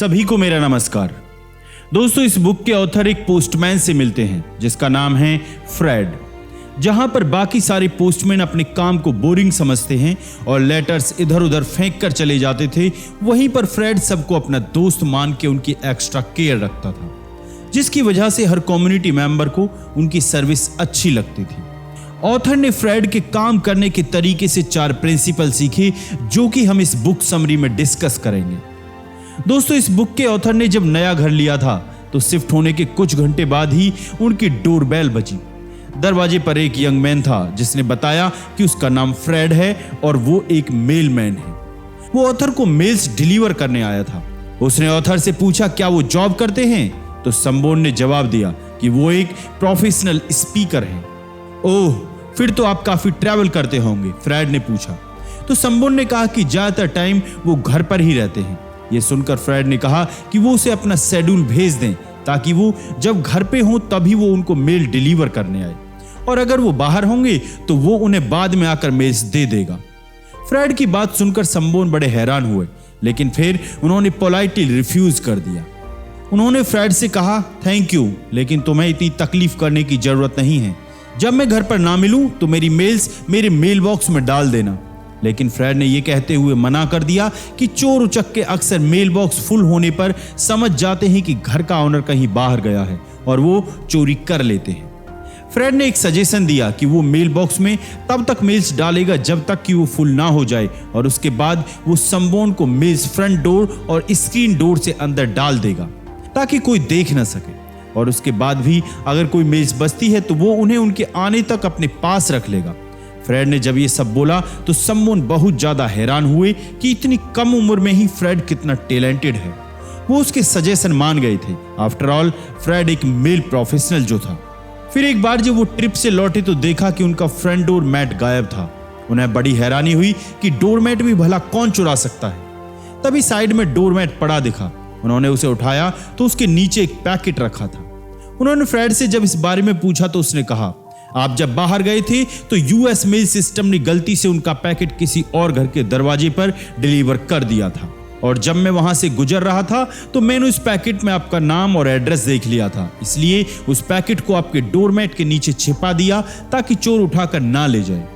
सभी को मेरा नमस्कार। दोस्तों, इस बुक के ऑथर एक पोस्टमैन से मिलते हैं जिसका नाम है फ्रेड। जहां पर बाकी सारे पोस्टमैन अपने काम को बोरिंग समझते हैं और लेटर्स इधर उधर फेंक कर चले जाते थे, वहीं पर फ्रेड सबको अपना दोस्त मान के उनकी एक्स्ट्रा केयर रखता था, जिसकी वजह से हर कम्युनिटी मेंबर को उनकी सर्विस अच्छी लगती थी। ऑथर ने फ्रेड के काम करने के तरीके से 4 प्रिंसिपल सीखे जो कि हम इस बुक समरी में डिस्कस करेंगे। दोस्तों, इस बुक के ऑथर ने जब नया घर लिया था तो शिफ्ट होने के कुछ घंटे बाद ही उनकी डोरबेल बजी। दरवाजे पर एक यंग मैन था जिसने बताया कि उसका नाम फ्रेड है और वो एक मेलमैन है। वो ऑथर को मेल्स डिलीवर करने आया था। उसने ऑथर से पूछा क्या वो जॉब करते हैं, तो संबोन ने जवाब दिया कि वो एक प्रोफेशनल स्पीकर हैं। ओह, फिर तो आप काफी ट्रैवल करते होंगे, फ्रेड ने पूछा। तो संबोन ने कहा कि ज्यादातर टाइम वो घर पर ही रहते हैं। ये सुनकर फ्रेड ने कहा कि वो उसे अपना शेड्यूल भेज दें ताकि वो जब घर पे हो तभी वो उनको मेल डिलीवर करने आए, और अगर वो बाहर होंगे तो वो उन्हें बाद में आकर मेल्स दे देगा। फ्रेड की बात सुनकर संबोन बड़े हैरान हुए, लेकिन फिर उन्होंने पोलाइटली रिफ्यूज कर दिया। उन्होंने फ्रेड से कहा थैंक यू, लेकिन तुम्हें इतनी तकलीफ करने की जरूरत नहीं है। जब मैं घर पर ना मिलूं तो मेरी मेल्स मेरे मेल बॉक्स में डाल देना। लेकिन फ्रेड ने यह कहते हुए मना कर दिया कि चोर उचक्के अक्सर मेल बॉक्स फुल होने पर समझ जाते हैं कि घर का ओनर कहीं बाहर गया है और वो चोरी कर लेते हैं। फ्रेड ने एक सजेशन दिया कि वो मेल बॉक्स में तब तक मेल्स डालेगा जब तक कि वो फुल ना हो जाए, और उसके बाद वो संबोन को मेल्स फ्रंट डोर और स्क्रीन डोर से अंदर डाल देगा ताकि कोई देख ना सके। और उसके बाद भी अगर कोई मेल्स बचती है तो वो उन्हें उनके आने तक अपने पास रख लेगा। फ्रेड ने जब ये सब बोला तो संबोन बहुत ज्यादा हैरान हुए कि इतनी कम उम्र में ही फ्रेड कितना टैलेंटेड है। वो उसके सजेशन मान गए थे। आफ्टर ऑल फ्रेड एक मेल प्रोफेशनल जो था। फिर एक बार जब वो ट्रिप से लौटे तो देखा कि उनका फ्रंट डोर मैट गायब था। उन्हें बड़ी हैरानी हुई कि डोर मैट भी भला कौन चुरा सकता है। तभी साइड में डोर मैट पड़ा दिखा। उन्होंने उसे उठाया तो उसके नीचे एक पैकेट रखा था। उन्होंने फ्रेड से जब इस बारे में पूछा तो उसने कहा आप जब बाहर गए थे तो यूएस मेल सिस्टम ने गलती से उनका पैकेट किसी और घर के दरवाजे पर डिलीवर कर दिया था, और जब मैं वहां से गुजर रहा था तो मैंने उस पैकेट में आपका नाम और एड्रेस देख लिया था, इसलिए उस पैकेट को आपके डोरमैट के नीचे छिपा दिया ताकि चोर उठाकर ना ले जाए।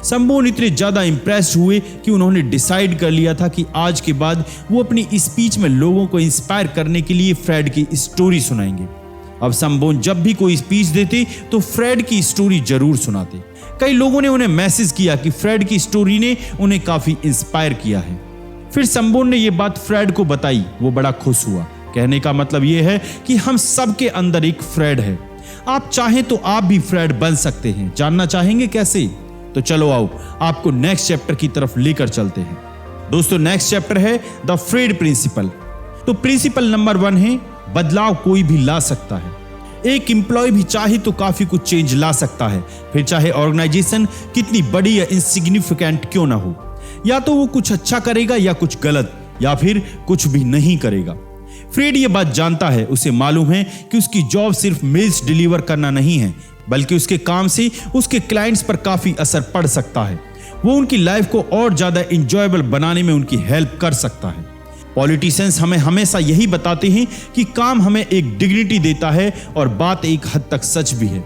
संबोन इतने ज्यादा इंप्रेस्ड हुए कि उन्होंने डिसाइड कर लिया था कि आज के बाद वो अपनी स्पीच में लोगों को इंस्पायर करने के लिए फ्रेड की स्टोरी सुनाएंगे। अब संबोन जब भी कोई स्पीच देते तो फ्रेड की स्टोरी जरूर सुनाते। कई लोगों ने उन्हें मैसेज किया कि फ्रेड की स्टोरी ने उन्हें काफी इंस्पायर किया है। फिर संबोन ने यह बात फ्रेड को बताई। वो बड़ा खुश हुआ। कहने का मतलब यह है कि हम सब के अंदर एक फ्रेड है। आप चाहें तो आप भी फ्रेड बन सकते हैं। जानना चाहेंगे कैसे? तो चलो आओ आपको नेक्स्ट चैप्टर की तरफ लेकर चलते हैं। दोस्तों, नेक्स्ट चैप्टर है द फ्रेड प्रिंसिपल। तो प्रिंसिपल नंबर 1 है बदलाव कोई भी ला सकता है। एक एम्प्लॉय भी चाहे तो काफी कुछ चेंज ला सकता है, फिर चाहे ऑर्गेनाइजेशन कितनी बड़ी या इनसिग्निफिकेंट क्यों ना हो। या तो वो कुछ अच्छा करेगा या कुछ गलत, या फिर कुछ भी नहीं करेगा। फ्रेड ये बात जानता है। उसे मालूम है कि उसकी जॉब सिर्फ मेल्स डिलीवर करना नहीं है, बल्कि उसके काम से उसके क्लाइंट्स पर काफी असर पड़ सकता है। वो उनकी लाइफ को और ज्यादा इंजॉयबल बनाने में उनकी हेल्प कर सकता है। पॉलिटिशियंस हमें हमेशा यही बताते हैं कि काम हमें एक डिग्निटी देता है, और बात एक हद तक सच भी है।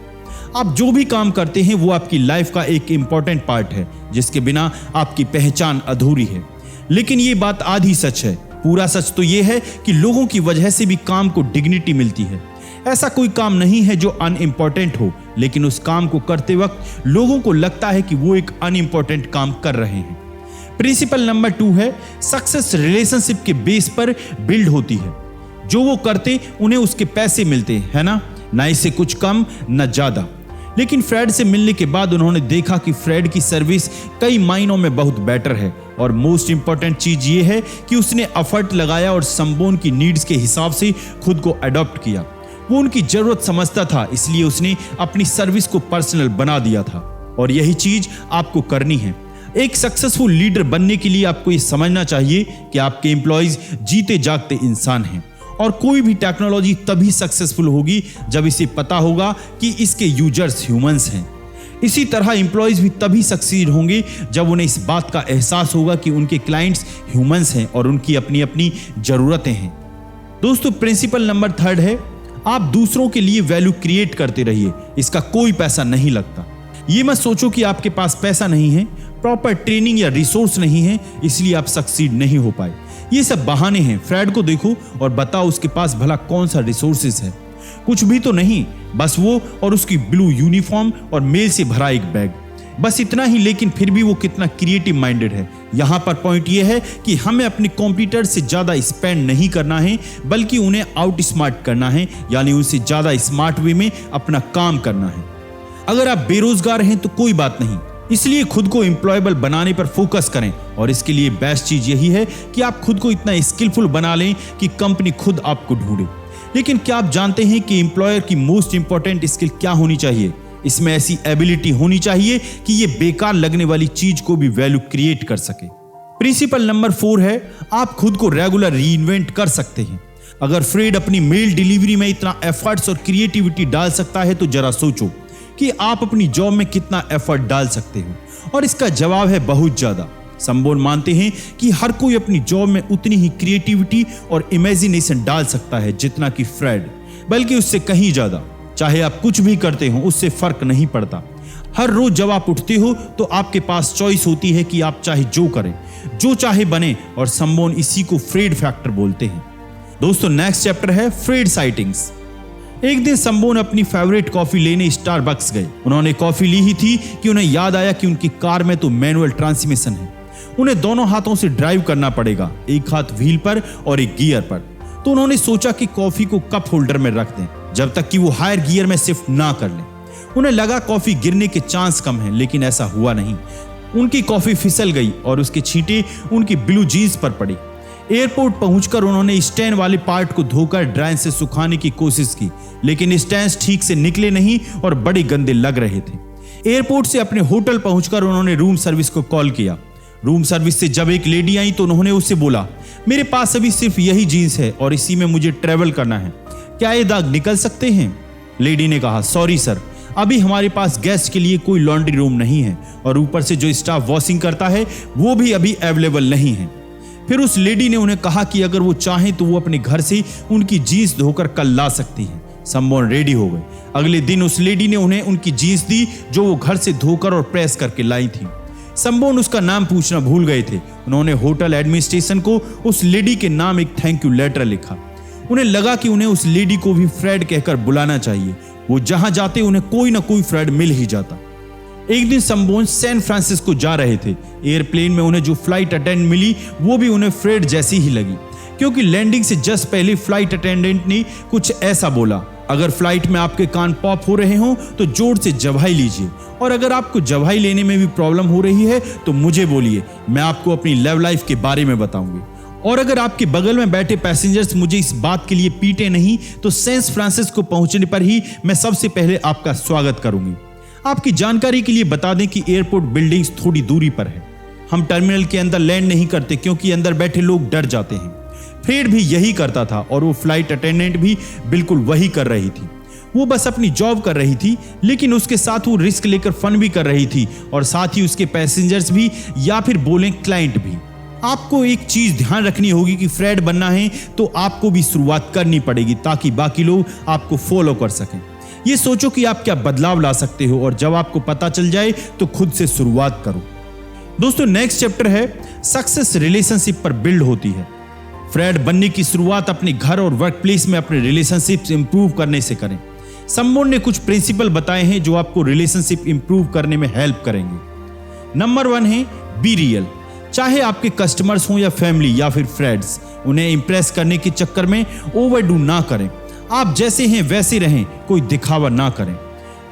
आप जो भी काम करते हैं वो आपकी लाइफ का एक इंपॉर्टेंट पार्ट है, जिसके बिना आपकी पहचान अधूरी है। लेकिन ये बात आधी सच है। पूरा सच तो ये है कि लोगों की वजह से भी काम को डिग्निटी मिलती है। ऐसा कोई काम नहीं है जो अनइम्पोर्टेंट हो, लेकिन उस काम को करते वक्त लोगों को लगता है कि वो एक अनइम्पोर्टेंट काम कर रहे हैं। प्रिंसिपल नंबर 2 है सक्सेस रिलेशनशिप के बेस पर बिल्ड होती है। जो वो करते उन्हें उसके पैसे मिलते हैं, है ना इससे कुछ कम न ज्यादा। लेकिन फ्रेड से मिलने के बाद उन्होंने देखा कि फ्रेड की सर्विस कई मायनों में बहुत बेटर है, और मोस्ट इंपॉर्टेंट चीज ये है कि उसने एफर्ट लगाया और संबोन की नीड्स के हिसाब से खुद को अडॉप्ट किया। वो उनकी जरूरत समझता था, इसलिए उसने अपनी सर्विस को पर्सनल बना दिया था। और यही चीज आपको करनी है। एक सक्सेसफुल लीडर बनने के लिए आपको ये समझना चाहिए कि आपके एम्प्लॉइज जीते जागते इंसान हैं, और कोई भी टेक्नोलॉजी तभी सक्सेसफुल होगी जब इसे पता होगा कि इसके यूजर्स ह्यूमंस हैं। इसी तरह एम्प्लॉइज भी तभी सक्सीड होंगे जब उन्हें इस बात का एहसास होगा कि उनके क्लाइंट्स ह्यूमंस हैं और उनकी अपनी अपनी जरूरतें हैं। दोस्तों प्रिंसिपल नंबर 3 है, आप दूसरों के लिए वैल्यू क्रिएट करते रहिए, इसका कोई पैसा नहीं लगता। ये मत सोचो कि आपके पास पैसा नहीं है, प्रॉपर ट्रेनिंग या रिसोर्स नहीं है, इसलिए आप सक्सीड नहीं हो पाए। ये सब बहाने हैं। फ्रेड को देखो और बताओ उसके पास भला कौन सा रिसोर्सेस है। कुछ भी तो नहीं, बस वो और उसकी ब्लू यूनिफॉर्म और मेल से भरा एक बैग, बस इतना ही। लेकिन फिर भी वो कितना क्रिएटिव माइंडेड है। यहाँ पर पॉइंट ये है कि हमें अपने कॉम्पिटिटर से ज्यादा स्पेंड नहीं करना है, बल्कि उन्हें आउट स्मार्ट करना है, यानी उनसे ज्यादा स्मार्ट वे में अपना काम करना है। अगर आप बेरोजगार हैं तो कोई बात नहीं, इसलिए खुद को एम्प्लॉयबल बनाने पर फोकस करें। और इसके लिए बेस्ट चीज यही है कि आप खुद को इतना स्किलफुल बना लें कि कंपनी खुद आपको ढूंढे। लेकिन क्या आप जानते हैं कि एम्प्लॉयर की मोस्ट इंपॉर्टेंट स्किल क्या होनी चाहिए? इसमें ऐसी एबिलिटी होनी चाहिए कि ये बेकार लगने वाली चीज को भी वैल्यू क्रिएट कर सके। प्रिंसिपल नंबर 4 है, आप खुद को रेगुलर रीइन्वेंट कर सकते हैं। अगर फ्रेड अपनी मेल डिलीवरी में इतना एफर्ट्स और क्रिएटिविटी डाल सकता है तो जरा सोचो कि आप अपनी जॉब में कितना एफर्ट डाल सकते हो। और इसका जवाब है बहुत ज्यादा। संबोन मानते हैं कि हर कोई अपनी जॉब में उतनी ही क्रिएटिविटी और इमेजिनेशन डाल सकता है जितना कि फ्रेड, बल्कि उससे कहीं ज्यादा। चाहे आप कुछ भी करते हो, उससे फर्क नहीं पड़ता। हर रोज जब आप उठते हो तो आपके पास चॉइस होती है कि आप चाहे जो करें, जो चाहे बने, और संबोन इसी को फ्रेड फैक्टर बोलते हैं। दोस्तों नेक्स्ट चैप्टर है फ्रेड साइटिंग्स। एक दिन संबोन अपनी फेवरेट कॉफी लेने स्टारबक्स गए। उन्होंने कॉफी ली ही थी कि उन्हें याद आया कि उनकी कार में तो मैनुअल ट्रांसमिशन है, उन्हें दोनों हाथों से ड्राइव करना पड़ेगा, एक हाथ व्हील पर और एक गियर पर। तो उन्होंने सोचा कि कॉफी को कप होल्डर में रख दें जब तक कि वो हायर गियर में शिफ्ट ना कर लें। उन्हें लगा कॉफी गिरने के चांस कम हैं, लेकिन ऐसा हुआ नहीं। उनकी कॉफी फिसल गई और उसके छींटे उनकी ब्लू जीन्स पर पड़ी। एयरपोर्ट पहुंचकर उन्होंने स्टैंड वाले पार्ट को धोकर ड्रायर से सुखाने की कोशिश की, लेकिन स्टैंड्स ठीक से निकले नहीं और बड़े गंदे लग रहे थे। एयरपोर्ट से अपने होटल पहुंचकर उन्होंने रूम सर्विस को कॉल किया। रूम सर्विस से जब एक लेडी आई तो उन्होंने उससे बोला, मेरे पास अभी सिर्फ यही जीन्स है और इसी में मुझे ट्रेवल करना है, क्या ये दाग निकल सकते हैं? लेडी ने कहा, सॉरी सर, अभी हमारे पास गेस्ट के लिए कोई लॉन्ड्री रूम नहीं है और ऊपर से जो स्टाफ वॉशिंग करता है वो भी अभी अवेलेबल नहीं है। फिर उस लेडी ने उन्हें कहा कि अगर वो चाहें तो वो अपने घर से उनकी जीन्स धोकर कल ला सकती हैं। संबोन रेडी हो गए। अगले दिन उस लेडी ने उन्हें उनकी जीन्स दी जो वो घर से धोकर और प्रेस करके लाई थी। संबोन उसका नाम पूछना भूल गए थे। उन्होंने होटल एडमिनिस्ट्रेशन को उस लेडी के नाम एक थैंक यू लेटर लिखा। उन्हें लगा कि उन्हें उस लेडी को भी फ्रेड कहकर बुलाना चाहिए। वो जहां जाते उन्हें कोई ना कोई फ्रेड मिल ही जाता। एक दिन संबोन सैन फ्रांसिस्को जा रहे थे। एयरप्लेन में उन्हें जो फ्लाइट अटेंडेंट मिली वो भी उन्हें फ्रेड जैसी ही लगी, क्योंकि लैंडिंग से जस्ट पहले फ्लाइट अटेंडेंट ने कुछ ऐसा बोला, अगर फ्लाइट में आपके कान पॉप हो रहे हो तो जोर से जवाई लीजिए, और अगर आपको जवाई लेने में भी प्रॉब्लम हो रही है तो मुझे बोलिए, मैं आपको अपनी लव लाइफ के बारे में बताऊंगी। और अगर आपके बगल में बैठे पैसेंजर्स मुझे इस बात के लिए पीटे नहीं तो सैन फ्रांसिस्को पहुंचने पर ही मैं सबसे पहले आपका स्वागत करूंगी। आपकी जानकारी के लिए बता दें कि एयरपोर्ट बिल्डिंग्स थोड़ी दूरी पर है। हम टर्मिनल के अंदर लैंड नहीं करते क्योंकि अंदर बैठे लोग डर जाते हैं। फ्रेड भी यही करता था और वो फ्लाइट अटेंडेंट भी बिल्कुल वही कर रही थी। वो बस अपनी जॉब कर रही थी, लेकिन उसके साथ वो रिस्क लेकर फन भी कर रही थी और साथ ही उसके पैसेंजर्स भी, या फिर बोलें क्लाइंट भी। आपको एक चीज ध्यान रखनी होगी कि फ्रेड बनना है तो आपको भी शुरुआत करनी पड़ेगी ताकि बाकी लोग आपको फॉलो कर सकें। ये सोचो कि आप क्या बदलाव ला सकते हो और जब आपको पता चल जाए तो खुद से शुरुआत करो। दोस्तों नेक्स्ट चैप्टर है सक्सेस रिलेशनशिप पर बिल्ड होती है। फ्रेड बनने की शुरुआत अपने घर और वर्क प्लेस में अपने रिलेशनशिप इंप्रूव करने से करें। संबोन ने कुछ प्रिंसिपल बताए हैं जो आपको रिलेशनशिप इंप्रूव करने में हेल्प करेंगे। नंबर 1 है बी रियल। चाहे आपके कस्टमर्स हों या फैमिली या फिर फ्रेंड्स, उन्हें इंप्रेस करने के चक्कर में ओवरडू ना करें। आप जैसे हैं वैसे रहें, कोई दिखावा ना करें।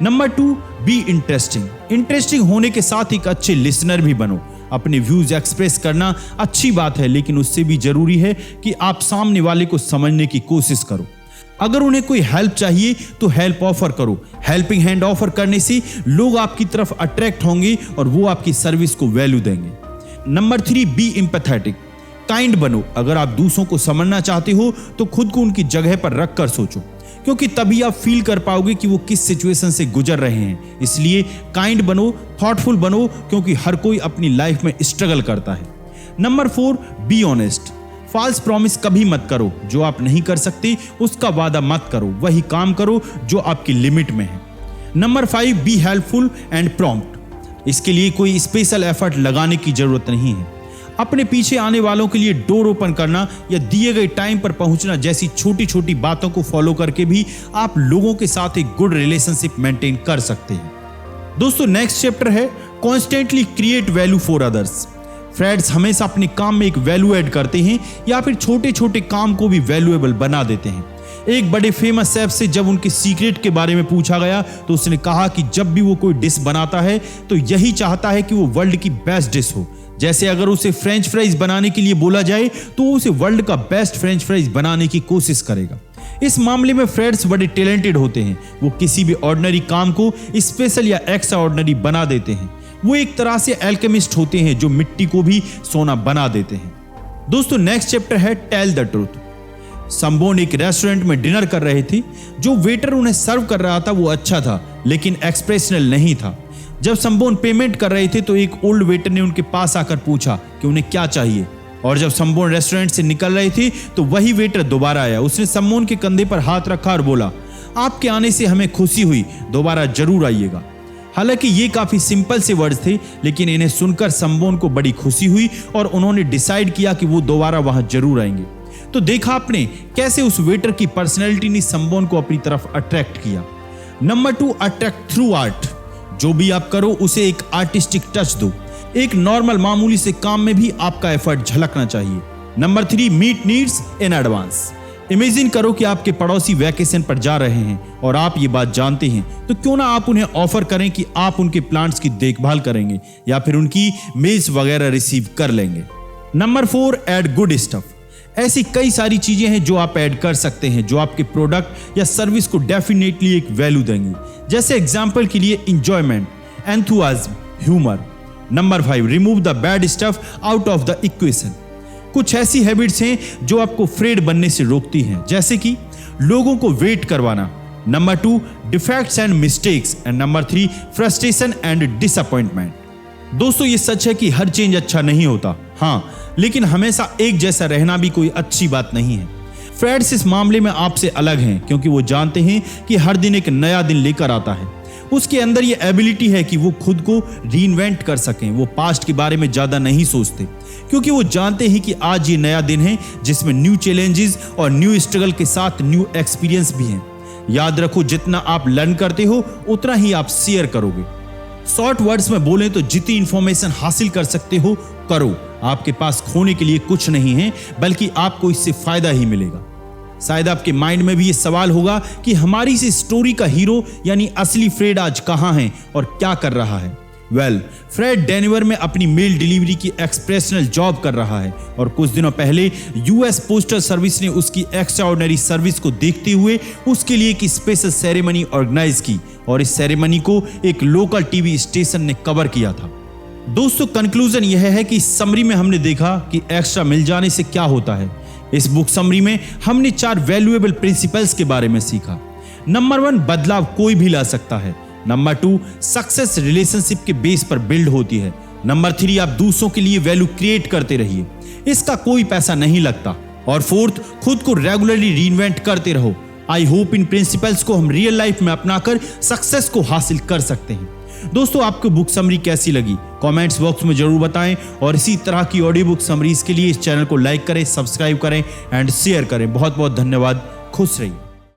Number 2, be interesting. इंटरेस्टिंग होने के साथ एक अच्छे लिसनर भी बनो। अपने व्यूज एक्सप्रेस करना अच्छी बात है, लेकिन उससे भी जरूरी है कि आप सामने वाले को समझने की कोशिश करो। अगर उन्हें कोई हेल्प चाहिए तो हेल्प ऑफर करो। हेल्पिंग हैंड ऑफर करने से लोग आपकी तरफ अट्रैक्ट होंगे और वो आपकी सर्विस को वैल्यू देंगे। Number 3, B empathetic. काइंड बनो। अगर आप दूसरों को समझना चाहते हो तो खुद को उनकी जगह पर रख कर सोचो, क्योंकि तभी आप फील कर पाओगे कि वो किस सिचुएशन से गुजर रहे हैं। इसलिए काइंड बनो, थॉटफुल बनो, क्योंकि हर कोई अपनी लाइफ में स्ट्रगल करता है। Number 4, be honest. False promise कभी मत करो, जो आप नहीं कर सकते उसका वादा मत करो, वही काम करो जो आपकी लिमिट में है। Number 5, be helpful and prompt. इसके लिए कोई स्पेशल एफर्ट लगाने की जरूरत नहीं है। अपने पीछे आने वालों के लिए डोर ओपन करना या दिए गए टाइम पर पहुंचना जैसी छोटी छोटी बातों को फॉलो करके भी आप लोगों के साथ एक गुड रिलेशनशिप मेंटेन कर सकते हैं। दोस्तों नेक्स्ट चैप्टर है constantly create value for others. Friends हमेशा अपने काम में एक वैल्यू ऐड करते हैं या फिर छोटे छोटे काम को भी वैल्यूएबल बना देते हैं। एक बड़े फेमस शेफ से जब उनके सीक्रेट के बारे में पूछा गया तो उसने कहा कि जब भी वो कोई डिश बनाता है तो यही चाहता है कि वो वर्ल्ड की बेस्ट डिश हो। जैसे अगर उसे फ्रेंच फ्राइज बनाने के लिए बोला जाए तो वो उसे वर्ल्ड का बेस्ट फ्रेंच फ्राइज बनाने की कोशिश करेगा। इस मामले में फ्रेंड्स बड़े टैलेंटेड होते हैं। वो किसी भी ऑर्डिनरी काम को स्पेशल या एक्स्ट्रा ऑर्डिनरी बना देते हैं। वो एक तरह से एल्केमिस्ट होते हैं जो मिट्टी को भी सोना बना देते हैं। दोस्तों नेक्स्ट चैप्टर है टेल द ट्रूथ। संबोन एक रेस्टोरेंट में डिनर कर रहे थे। जो वेटर उन्हें सर्व कर रहा था वो अच्छा था लेकिन एक्सप्रेशनल नहीं था। जब संबोन पेमेंट कर रहे थे तो एक ओल्ड वेटर ने उनके पास आकर पूछा कि उन्हें क्या चाहिए, और जब संबोन रेस्टोरेंट से निकल रहे थे तो वही वेटर दोबारा आया। उसने संबोन के कंधे पर हाथ रखा और बोला, आपके आने से हमें खुशी हुई, दोबारा जरूर आइएगा। हालांकि ये काफी सिंपल से वर्ड्स थे लेकिन इन्हें सुनकर संबोन को बड़ी खुशी हुई और उन्होंने डिसाइड किया कि वो दोबारा वहां जरूर आएंगे। तो देखा आपने कैसे उस वेटर की पर्सनैलिटी ने संबोन को अपनी तरफ अट्रैक्ट किया। Number 2, attract through art. जो भी आप करो उसे एक आर्टिस्टिक टच दो। एक नॉर्मल मामूली से काम में भी आपका एफर्ट झलकना चाहिए। Number 3, meet needs in advance. Imagine करो कि आपके पड़ोसी वैकेशन पर जा रहे हैं और आप ये बात जानते हैं, तो क्यों ना आप उन्हें ऑफर करें कि आप उनके प्लांट्स की देखभाल करेंगे या फिर उनकी मेल्स वगैरह रिसीव कर लेंगे। Number 4, add good stuff. ऐसी कई सारी चीजें हैं जो आप ऐड कर सकते हैं जो आपके प्रोडक्ट या सर्विस को डेफिनेटली एक वैल्यू देंगी। जैसे एग्जांपल के लिए enjoyment, enthusiasm, humour. Number 5, remove the bad stuff out of the equation. कुछ ऐसी हैबिट्स हैं जो आपको फ्रेड बनने से रोकती हैं, जैसे कि लोगों को वेट करवाना। Number 2, defects and mistakes. And number 3, frustration and disappointment. दोस्तों ये सच है कि हर चेंज अच्छा नहीं होता, हाँ, लेकिन हमेशा एक जैसा रहना भी कोई अच्छी बात नहीं है। फ्रेंड्स इस मामले में आपसे अलग हैं क्योंकि वो जानते हैं कि हर दिन एक नया दिन लेकर आता है। उसके अंदर ये एबिलिटी है कि वो खुद को रीइन्वेंट कर सकें। वो पास्ट के बारे में ज्यादा नहीं सोचते क्योंकि वो जानते हैं कि आज ये नया दिन है जिसमें न्यू चैलेंजेस और न्यू स्ट्रगल के साथ न्यू एक्सपीरियंस भी हैं। याद रखो, जितना आप लर्न करते हो उतना ही आप शेयर करोगे। शॉर्ट वर्ड्स में बोलें तो जितनी इंफॉर्मेशन हासिल कर सकते हो करो। आपके पास खोने के लिए कुछ नहीं है बल्कि आपको इससे फायदा ही मिलेगा। शायद आपके माइंड में भी ये सवाल होगा कि हमारी इस स्टोरी का हीरो यानी असली फ्रेड आज कहां है और क्या कर रहा है। फ्रेड डेनवर में अपनी मेल डिलीवरी की एक्सप्रेशनल जॉब कर रहा है और कुछ दिनों पहले यूएस पोस्टल सर्विस ने उसकी एक्स्ट्राऑर्डिनरी सर्विस को देखते हुए उसके लिए एक स्पेशल सेरेमनी ऑर्गेनाइज की और इस सेरेमनी को एक लोकल टीवी स्टेशन ने कवर किया था। दोस्तों कंक्लूजन यह है कि इस समरी में हमने देखा कि एक्स्ट्रा मिल जाने से क्या होता है। इस बुक समरी में हमने 4 वैल्यूएबल प्रिंसिपल्स के बारे में सीखा। नंबर 1, बदलाव कोई भी ला सकता है। नंबर 2, सक्सेस रिलेशनशिप के बेस पर बिल्ड होती है। नंबर 3, आप दूसरों के लिए वैल्यू क्रिएट करते रहिए, इसका कोई पैसा नहीं लगता। और 4th, खुद को रेगुलरली रीइन्वेंट करते रहो। आई होप इन प्रिंसिपल्स को हम रियल लाइफ में अपनाकर सक्सेस को हासिल कर सकते हैं। दोस्तों आपको बुक समरी कैसी लगी कमेंट्स बॉक्स में जरूर बताएं और इसी तरह की ऑडियो बुक समरीज के लिए इस चैनल को लाइक करें, सब्सक्राइब करें एंड शेयर करें। बहुत बहुत धन्यवाद। खुश रहिए।